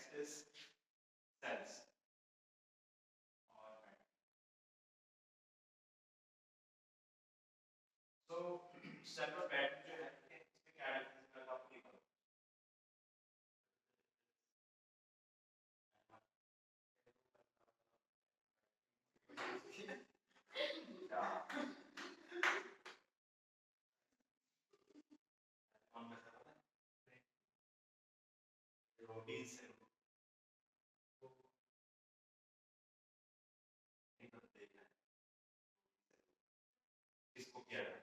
next is cells or so cell और battery जो है इसमें क्या डिफरेंस है आपको ये बताओ कौन कैसा पता है प्रोटीन से इसको क्या है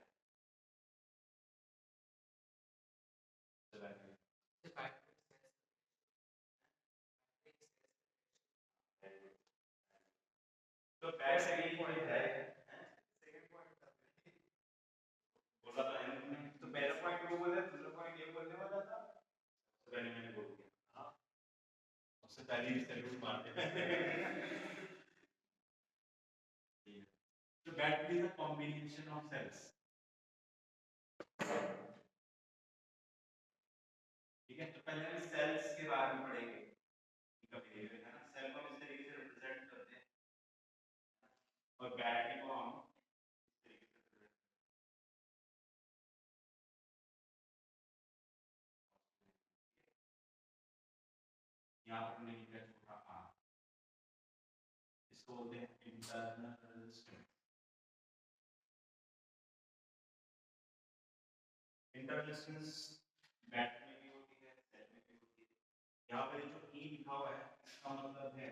तो बैक सेकंड पॉइंट है बोला था इन्होंने तो पहला पॉइंट वो बोला दूसरा पॉइंट ये बोलने वाला था तो पहले मैंने बोल दिया हाँ उससे पहले ही सैल्यूट मारते हैं तो battery is a combination of cells ठीक है तो पहले हम सेल्स के बारे में पढ़ेंगे इनका बिहेवियर है ना सेल को इस तरीके से रिप्रेजेंट करते हैं और बैटरी को हम इस तरीके से represent करते हैं। यहाँ पर हमने लिखा है छोटा आ इसको बोलते हैं internal string internal strings battery में भी होती है सेल में भी होती है यहाँ पर जो ई लिखा हुआ है इसका मतलब है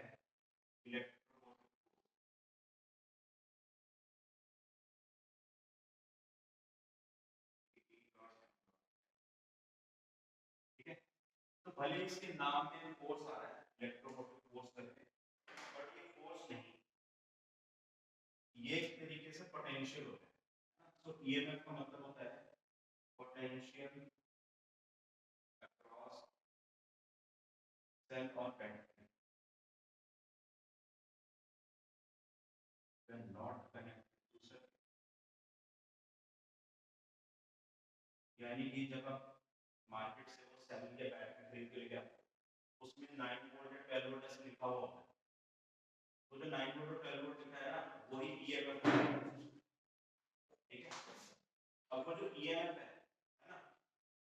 इलेक्ट्रोमोटिव ठीक है तो भले इसके नाम में फोर्स आ रहा है इलेक्ट्रोमोटिव फोर्स करके बट ये फोर्स नहीं ये एक तरीके से पोटेंशियल होता है तो ईएमएफ का मतलब होता है पोटेंशियल अक्रॉस सेल और battery when not connected to circuit यानी कि जब आप मार्केट से वो सेल या बैटरी खरीद के लेके आते हो उसमें 9 वोल्ट या 12 वोल्ट ऐसे लिखा हुआ होता है तो जो 9 वोल्ट और 12 वोल्ट लिखा है ना वही ईएमएफ है ठीक है अब वो जो ईएमएफ है ना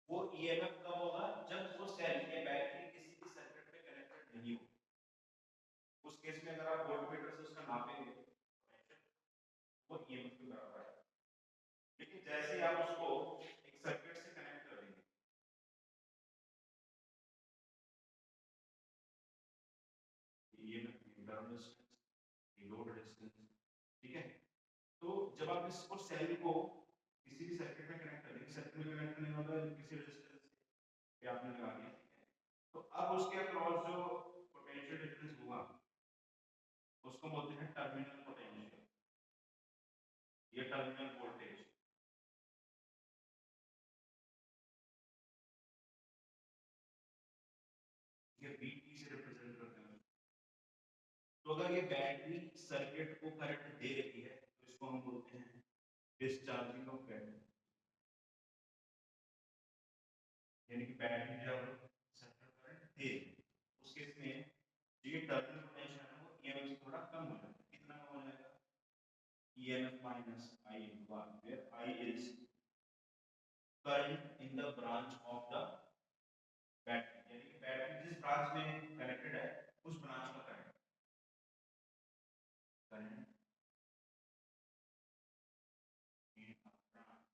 वो ईएमएफ कब होगा जब वो सेल या बैटरी किसी भी सर्किट पे कनेक्टेड नहीं हो उस केस में अगर आप वोल्टमीटर से उसका नापेंगे वो ईएमएफ के बराबर है लेकिन जैसे ही आप उसको एक सर्किट से कनेक्ट कर देंगे EMF internal resistance load resistance ठीक है तो जब आप इसको सेल को किसी भी सर्किट में कनेक्ट कर देंगे सर्किट में कनेक्ट करने वाला किसी रेजिस्टेंस पे आपने लगा दिया तो अब उसके अक्रॉस जो पोटेंशियल डिफरेंस होगा उसको बोलते हैं टर्मिनल पोटेंशियल ये टर्मिनल वोल्टेज ये VT से रिप्रेजेंट करते हैं तो अगर ये बैटरी सर्किट को करंट दे रही है तो इसको हम बोलते हैं डिस्चार्जिंग ऑफ बैटरी यानी कि बैटरी जब सर्किट करंट दे उस केस में ये टर्मिनल पोटेंशियल है वो ईएमएफ से थोड़ा कम हो जाता है कितना कम हो जाएगा EMF minus I into R where I is current in the branch of the battery यानी कि बैटरी जिस ब्रांच में कनेक्टेड है उस ब्रांच का current current in a branch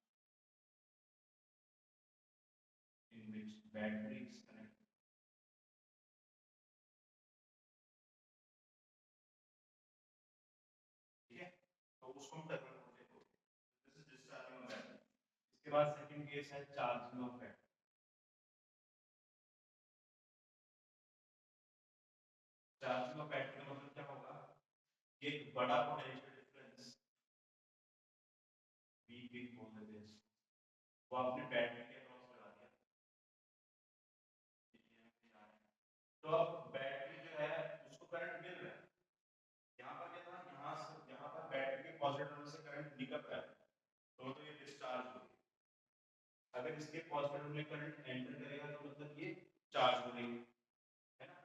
in which battery is connected ठीक है तो उसको हम टर्मिनल वोल्टेज बोलते हैं this is discharging of battery इसके बाद सेकंड केस है charging of battery charging of battery का मतलब क्या होगा ये एक बड़ा पोटेंशियल डिफरेंस V बिग बोल देते हैं वो आपने बैटरी के क्रॉस लगा दिया तो अब बैटरी जो है उसको करंट मिल रहा है यहाँ पर क्या था यहाँ पर बैटरी के पॉजिटिव टर्मिनल से करंट निकल रहा है तो ये डिस्चार्ज हो गई अगर इसके पॉजिटिव में करंट एंटर करेगा तो मतलब ये चार्ज हो गई है ना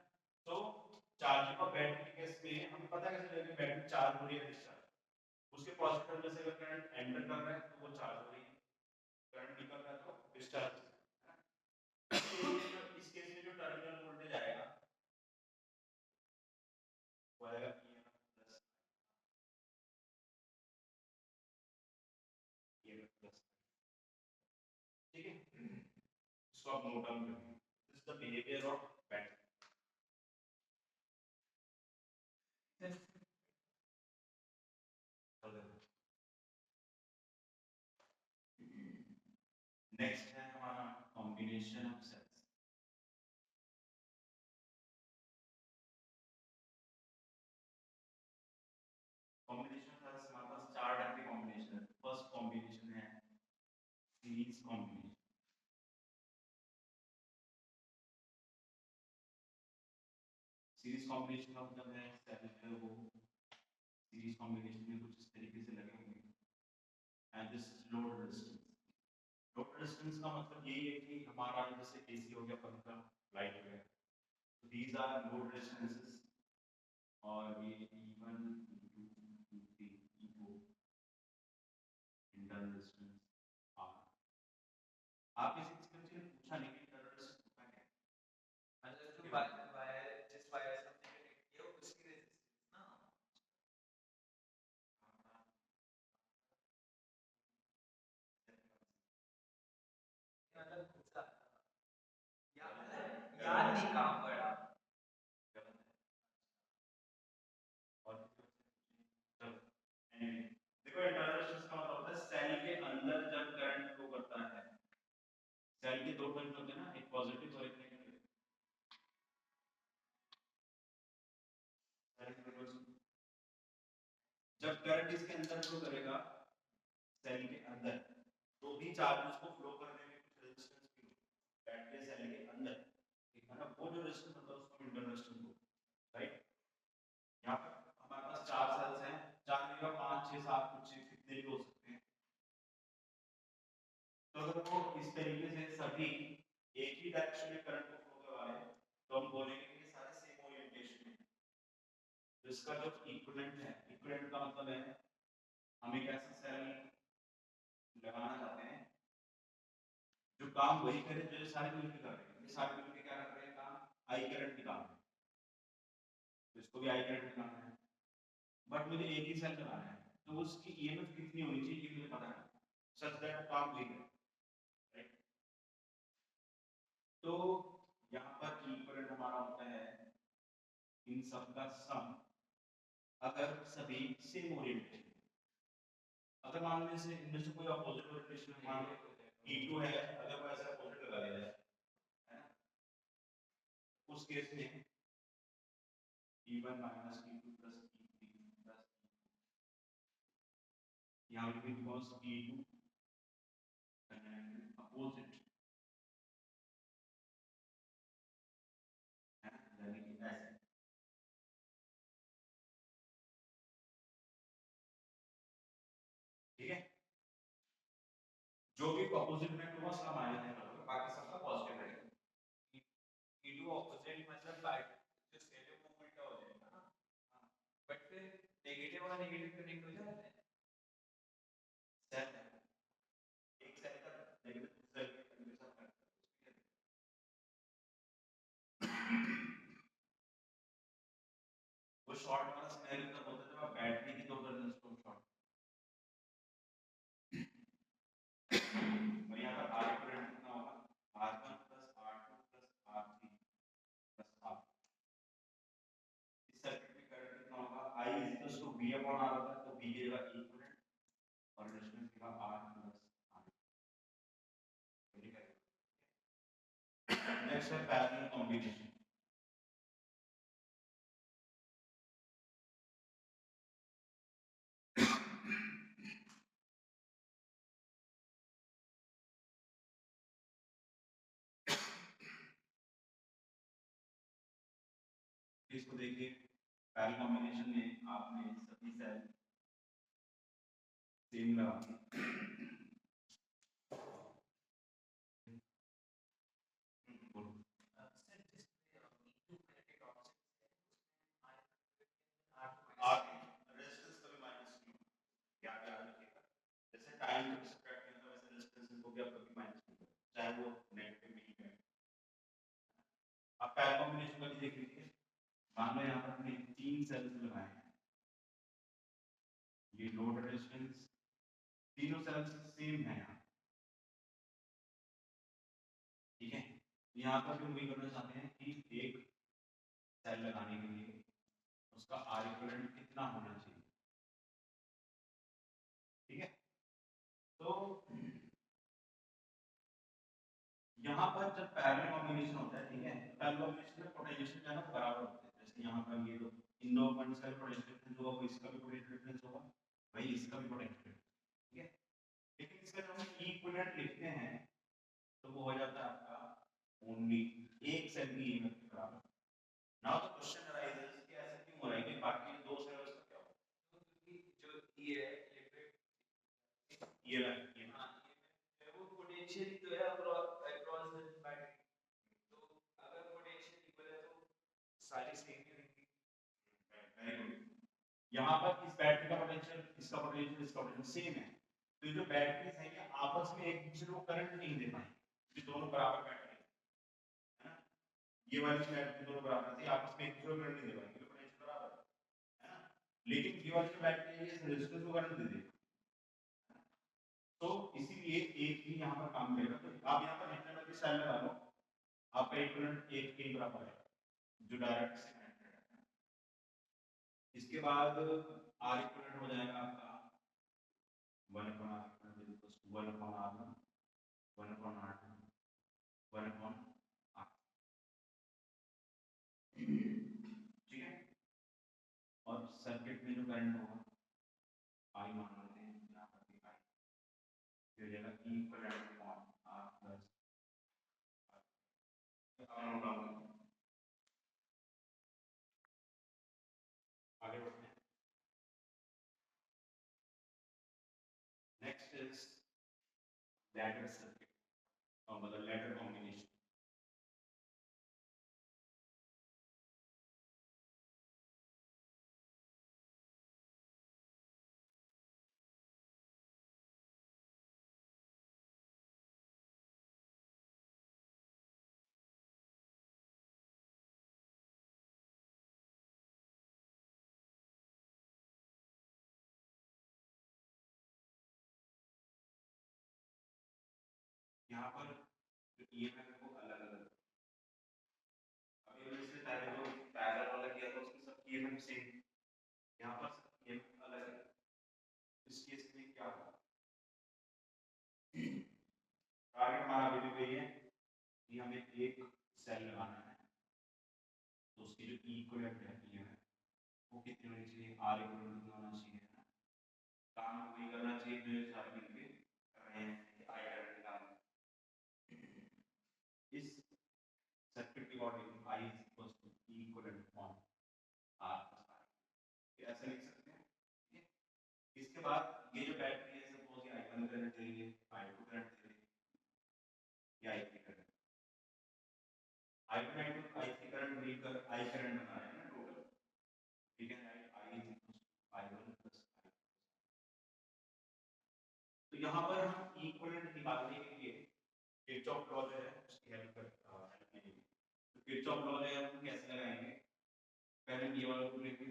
इसको आप नोट डाउन करिए, this is the behaviour of battery. Next है हमारा combination of cells. Combination cells हमारे पास चार टाइप के कॉम्बिनेशन है। फर्स्ट कॉम्बिनेशन है सीरीज कॉम्बिनेशन। सीरीज कॉम्बिनेशन का मतलब है सेल जो वो सीरीज कॉम्बिनेशन में कुछ इस तरीके से लगे होंगे, and this is load resistance. Load resistance का मतलब यही है कि हमारा जैसे एसी हो गया, पंखा, लाइट हो गया, तो दीज आर लोड रेजिस्टेंसेस, और ये E1 E2 E3 E4 internal resistance R। आप किसी चीज का मुझे पूछा नहीं कि इंटरनल रेजिस्टेंस होता क्या है, मतलब जो वायर जिस वायर से हमने कनेक्ट किया उसकी रेजिस्टेंस ना, मतलब पूछा याद नहीं काम पड़ा। और चलो anyway, देखो इंटरनल रेजिस्टेंस का मतलब होता है सेल के अंदर जब करंट फ्लो करता है। सेल के दो टर्मिनल होते हैं ना, एक पॉजिटिव और एक नेगेटिव। जब करंट इसके अंदर फ्लो करेगा सेल के अंदर, तो भी चार्जेस को फ्लो करने में कुछ रेजिस्टेंस भी होगा बैटरी सेल के अंदर, ठीक है ना। वो जो रेजिस्टेंस होता है उसको इंटरनल रेजिस्टेंस बोलते हैं, राइट। यहाँ पर हमारे पास चार सेल्स हैं, चार जगह 5 6 7 कुछ कितने भी हो सकते हैं। तो अगर वो इस तरीके से सभी एक ही डायरेक्शन में करंट को फ्लो करवा रहे हैं, तो हम बोलेंगे कि सारे सेम ओरिएंटेशन में। तो इसका जो इक्विवेलेंट है, इक्विवेलेंट का मतलब है हम एक ऐसा सेल लगाना चाहते हैं जो काम वही करे जो सारे मिलकर कर रहे हैं। ये सारे मिलकर क्या कर रहे हैं काम, आई करंट निकाल रहे हैं, तो इसको भी आई करंट निकालना है, बट मुझे एक ही सेल लगाना है, तो उसकी ईएमएफ कितनी होनी चाहिए ये मुझे पता है, सच दैट काम वही करे, राइट। तो यहाँ पर इक्विवेलेंट हमारा होता है इन सब का सम, अगर सभी सेम ओरिएंटेशन। अगर मान लीजिए से इनमें से कोई अपोजिट ओरिएंटेशन मान लो E2 है, अगर वो ऐसा अपोजिट लगा दिया जाए, है ना, उस केस में E1 minus E2 plus E3 plus यहाँ पे बिकॉज E2 अपोजिट है, यानी कि ऐसे, ठीक है। जो भी अपोजिट में होगा उसका माइनस है, बाकी सबका पॉजिटिव रहेगा। E2 ऑपोजिट मतलब बाइट जो सेल है वो उल्टा हो जाएगा ना, बट फिर नेगेटिव और नेगेटिव कनेक्ट हो जाते हैं। सेल एक सेल का नेगेटिव सेल के साथ कनेक्ट वो शॉर्ट वाला सिनेरियो तब होता है जब आप बैटरी की दो टर्मिनल्स को शॉर्ट, और यहाँ पर R करंट कितना होगा, R1 plus R2 plus R3 plus R। इस सर्किट में करंट कितना होगा, I equals to V upon R होता है, तो V की जगह इक्विवेलेंट और रेजिस्टेंस की जगह R प्लस R। नेक्स्ट है पैरेलल कॉम्बिनेशन। इसको देखिए, पैरेलल कॉम्बिनेशन में आपने सभी सेल सेम लगा, रेजिस्टेंस कभी माइनस नहीं होगा, याद रखिएगा। जैसे टाइम को सब्ट्रैक्ट किया था वैसे रेजिस्टेंस को भी आप कभी माइनस नहीं करोगे, चाहे वो नेगेटिव में ही है। आप पैरेलल कॉम्बिनेशन का भी देख लीजिए, मान लो यहाँ पर हमने 3 सेल्स लगाए हैं, ये लोड रेजिस्टेंस तीनों सेल्स सेम है यहाँ, ठीक है। यहाँ पर भी वही करना चाहते हैं कि एक सेल लगाने के लिए उसका आर इक्विवेलेंट कितना होना चाहिए, ठीक है। तो यहाँ पर जब पैरेलल कॉम्बिनेशन होता है, ठीक है, पैरेलल कॉम्बिनेशन में पोटेंशियल जो है ना बराबर होते हैं। जैसे यहाँ पर ये दो इन दो पॉइंट्स का पोटेंशियल डिफरेंस होगा, वो इसका भी पोटेंशियल डिफरेंस होगा, वही इसका भी पोटेंशियल, ठीक है। लेकिन इसका जब हम इक्विवेलेंट लिखते हैं तो वो हो जाता है आपका ओनली एक सेल की ईएमएफ के बराबर। नाउ द क्वेश्चन अराइजेस कि ऐसा क्यों हो रहा है कि बाकी दो सेल्स का क्या होगा, क्योंकि जो ई है इलेक्ट्रिक ईएमएफ हाँ ये वो पोटेंशियल तो है अक्रॉस द बैटरी, तो अगर पोटेंशियल इक्वल है तो सारी सेम ही रहेंगी। Very good. यहाँ पर इस बैटरी का पोटेंशियल, इसका पोटेंशियल, इसका पोटेंशियल सेम है, तो ये जो बैटरीज हैं ये आपस में एक दूसरे को करंट नहीं दे पाएंगे, ये दोनों बराबर बैटरी है ना, ये वाली बैटरी दोनों बराबर थी, आपस में एक दूसरे को करंट नहीं दे पाएंगे, पोटेंशियल बराबर है ना। लेकिन ये वाली जो बैटरी है ये रेजिस्टेंस को करंट दे देगी, तो इसीलिए एक ही यहाँ पर काम करेगा। तो आप यहाँ पर जितने मर्जी सेल लगा लो, आपका इक्विवेलेंट एक के बराबर है जो डायरेक्ट से कनेक्टेड है। इसके बाद आर इक्विवेलेंट हो जाएगा आपका 1 upon r equivalent equals to 1 upon r1 1 upon r2 1 upon r, ठीक है। और सर्किट में जो करंट होगा आई मान लेते हैं यहाँ पर भी आई, फिर हो जाएगा E equivalent upon r plus आगे बढ़ते हैं। नेक्स्ट इज लैडर सर्किट और मतलब लैडर कॉम्बिनेशन। यहाँ पर जो ईएमएफ है वो अलग अलग, अभी हमने इससे पहले जो पैरेलल वाला किया था उसमें सब ईएमएफ सेम, यहाँ पर सब ईएमएफ अलग है। इस केस में क्या होगा, टारगेट हमारा अभी भी वही है कि हमें एक सेल लगाना है, तो उसकी जो इक्विवेलेंट है ईएमएफ वो कितनी होनी चाहिए, आर इक्विवेलेंट कितना होना चाहिए ना, काम वही करना चाहिए जो सारे मिलके कर रहे हैं, आई करंट निकालना। इस सर्किट के according I is equal to E equivalent upon R plus I, ऐसे लिख सकते हैं, ठीक है। इसके बाद ये जो बैटरी है सपोज ये I1 करंट दे रही है, I2 करंट दे रही है, ये I3 current, I1 I2 I3 current मिलकर I करंट बना रहे हैं ना टोटल, ठीक है, right, I is equal to I1 plus I, तो यहाँ पर हम इक्विवेलेंट निकालने के लिए किरचॉफ लॉ जो है उसकी हेल्प लेंगे। तो किरचॉफ लॉ जो है हम कैसे लगाएंगे, पहले ये वाला रूल लेंगे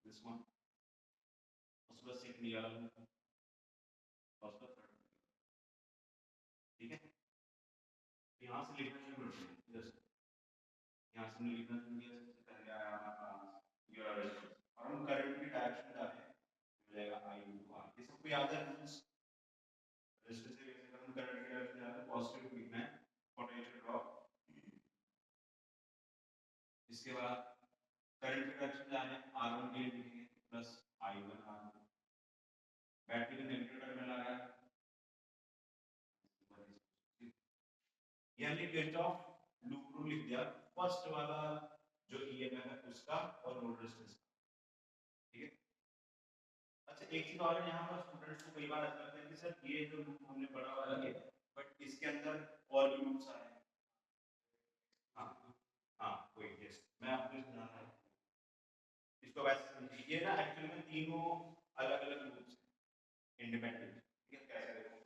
दिस वन, उसके बाद सेकंड ये वाला रूल और उसका थर्ड, ठीक है। यहाँ से लिखना शुरू करते हैं, जैसे यहाँ से लिखना शुरू किया, सबसे पहले आया हमारे पास ये वाला रेजिस्टेंस और हम करंट की डायरेक्शन डालें हो जाएगा I into R, ये सबको याद है रूल्स, रेजिस्टेंस से कैसे हम करंट की डायरेक्शन डालें, पॉजिटिव लिखना है, पोटेंशियल ड्रॉप, इसके बाद करंट की डायरेक्शन जाने R1 के लिए लिखेंगे प्लस I1 R2, बैटरी का नेगेटिव टर्मिनल आ गया, यानी किरचॉफ लूप रूल लिख दिया, फर्स्ट वाला जो ईएमएफ है उसका और लोड रेजिस्टेंस, ठीक है। अच्छा एक चीज और है, यहाँ पर स्टूडेंट्स को कई बार ऐसा लगता है कि सर ये जो लूप हमने पढ़ा हुआ है बट इसके अंदर और भी लूप्स आ रहे हैं, हाँ हाँ कोई यस, मैं आपको इस बना रहा हूँ इसको वैसे समझिए, ये ना एक्चुअली में तीनों अलग अलग लूप्स हैं इंडिपेंडेंट, ठीक है। कैसे देखो,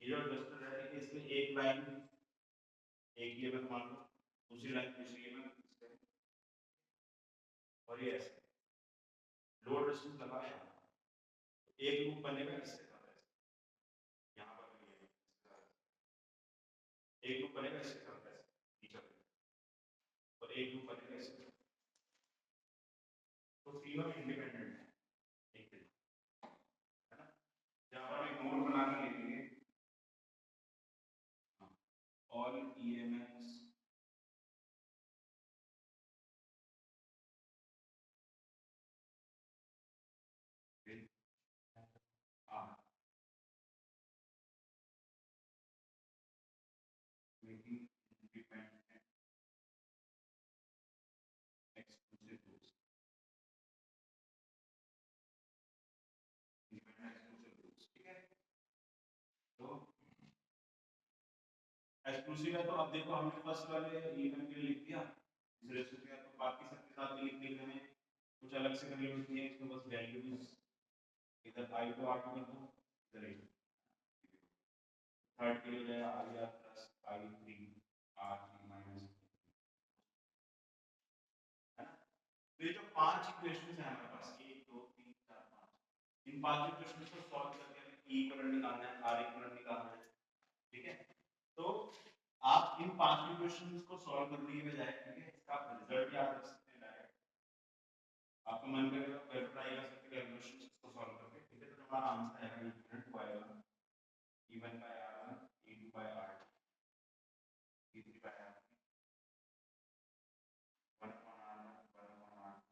ये जो रजिस्टर है ठीक है, इसमें एक लाइन एक ईएमएफ मान लो, दूसरी लाइन दूसरी ईएमएफ, और ये ऐसे लोड रेजिस्टेंस लगा है, एक लूप बनेगा इससे कम है, यहाँ पर भी एक लूप बनेगा इससे कम है, और एक ग्रुप बनेगा इसमें, तो तीनों इंडिपेंडेंट है एक दिन, है ना। यहाँ पर एक नोट बनाकर लिखेंगे, all EMFs are making independent exclusive rules, independent exclusive rules, ठीक है। तो एक्सक्लूसिव है, तो अब देखो हमने फर्स्ट वाले इवेंट के लिए लिख दिया, दूसरे से किया, तो बाकी सबके साथ में लिखने के लिए कुछ अलग से करने की नहीं है, इसमें बस वैल्यूज इधर I को R कर दो, इधर I थर्ड के लिए हो जाएगा IR plus I3 R3 minus, है ना। तो ये जो पांच इक्वेशंस हैं हमारे पास 1 2 3 4 5, इन पांच इक्वेशंस को सॉल्व करके हमें E इक्विवेलेंट निकालना है, R इक्विवेलेंट निकालना है, ठीक है। तो आप इन पांच इक्वेशंस को सॉल्व करने की बजाय, ठीक है, इसका रिजल्ट याद रख सकते हैं डायरेक्ट, आपका मन करेगा तो फिर ट्राई कर सकते हैं इक्वेशंस को सॉल्व करके, ठीक है। तो हमारा आंसर आएगा equivalent y1 E1 by R1 E2 by R2 E3 by R3 1 upon R1 1 upon R2।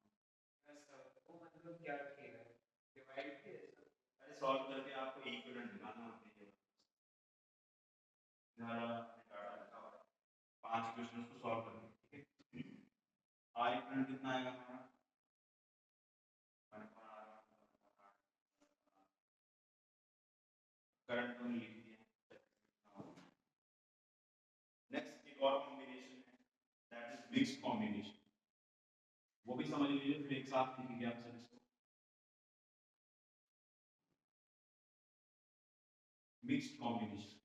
Sir वो मतलब क्या किया है, डिवाइड किया है सर। अरे सॉल्व करके आपको इक्विवेलेंट निकालना होता है, हमारा डाटा लिखा हुआ है पांच इक्वेशंस को सॉल्व करके, ठीक है। R इक्विवेलेंट कितना आएगा हमारा 1 upon R1 1 upon R2, current तो लिख दिया। नेक्स्ट एक और कॉम्बिनेशन है, दैट इज मिक्स्ड कॉम्बिनेशन, वो भी समझ लीजिए, फिर एक साथ लिखेंगे आप सब इसको। मिक्स्ड कॉम्बिनेशन,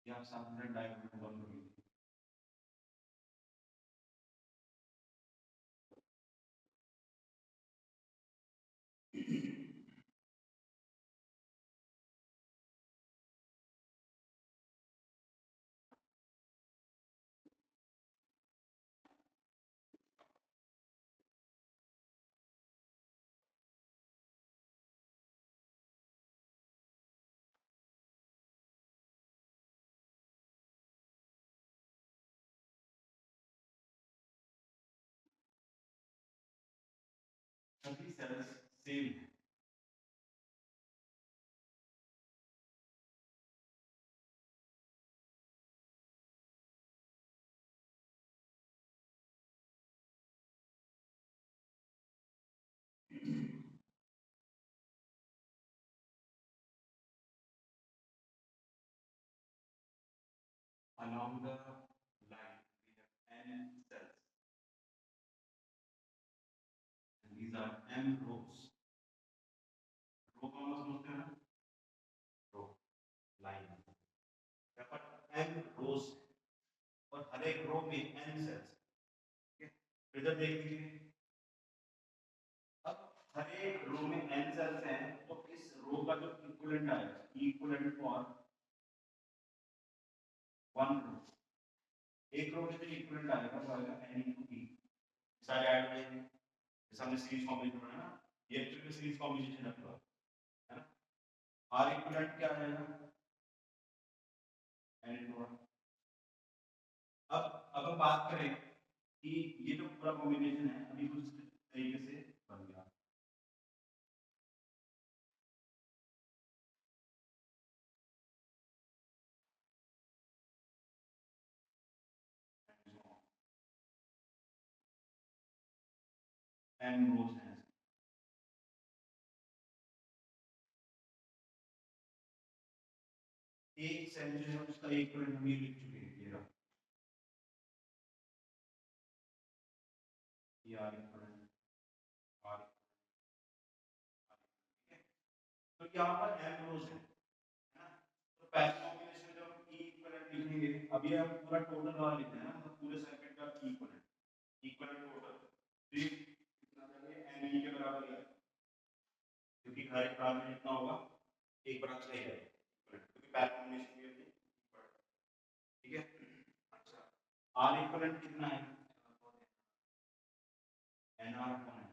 ये आप साथ में डायग्राम बन रही है। सभी सेल्स सेम है, along the line we have n cells and these are m rows, रो कौन सा समझते हैं ना, रो लाइन, यहाँ पर n रोज और हर एक रो में n सेल्स, ठीक है। इधर देख लीजिए, अब हर एक रो में n सेल्स हैं, तो इस रो का जो इक्विवेलेंट आएगा, इक्विवेलेंट फॉर वन रो, एक रो में जो इक्विवेलेंट आएगा वो आएगा n into e, सारे ऐड हो जाएंगे, जैसे हमने सीरीज कॉम्बिनेशन पढ़ा ना, ये एक्चुअली सीरीज कॉम्बिनेशन है पूरा, है ना। R इक्विवेलेंट क्या आएगा n into r। अब हम बात करें कि ये जो पूरा कॉम्बिनेशन है अभी कुछ तरीके से बन गया, n रोज हैं, एक सेल जो है उसका इक्विवेलेंट हम ये लिख चुके हैं, ये रहा, ये R इक्विवेलेंट R, ठीक है। तो यहाँ पर m रोज है ना, तो पैरेलल कॉम्बिनेशन में जब E इक्विवेलेंट लिखेंगे, अभी हम पूरा टोटल वाला लिखते हैं ना, मतलब पूरे सर्किट का E इक्विवेलेंट टोटल, तो ये कितना जाएगा, NE के बराबर ही है, क्योंकि हर एक ब्रांच में जितना होगा एक ब्रांच ले जाएगा, क्योंकि पैरेलल कॉम्बिनेशन भी होती है, ठीक है। अच्छा, R इक्विवेलेंट कितना है, NR कौन है,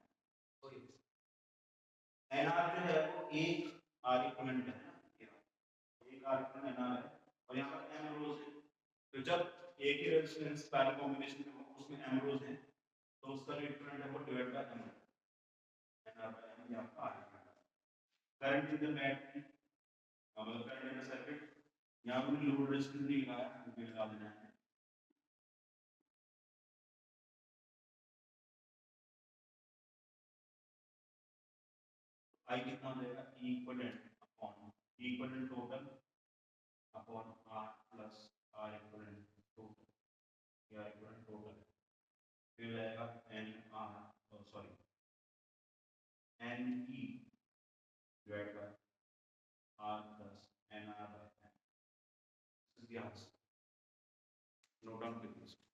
NR जो है वो एक R इक्विवेलेंट है ना, एक R इक्विवेलेंट NR है, और यहाँ पर M रोज है, तो जब एक ही रेजिस्टेंस पैरेलल कॉम्बिनेशन में हो उसमें M रोज है, तो उसका जो इक्विवेलेंट है वो divide by M, NR by M, ये आपका R इक्विवेलेंट है। करंट इन द बैटरी, मतलब करंट इन द सर्किट, यहाँ पर लोड रेजिस्टेंस नहीं लगाया, क्योंकि लगा देना है, I कितना हो जाएगा, equivalent total upon R plus R equivalent total, या इक्विवेलेंट टोटल, फिर जाएगा NR, sorry NE divide by R plus NR by M, this is the answer, note down please।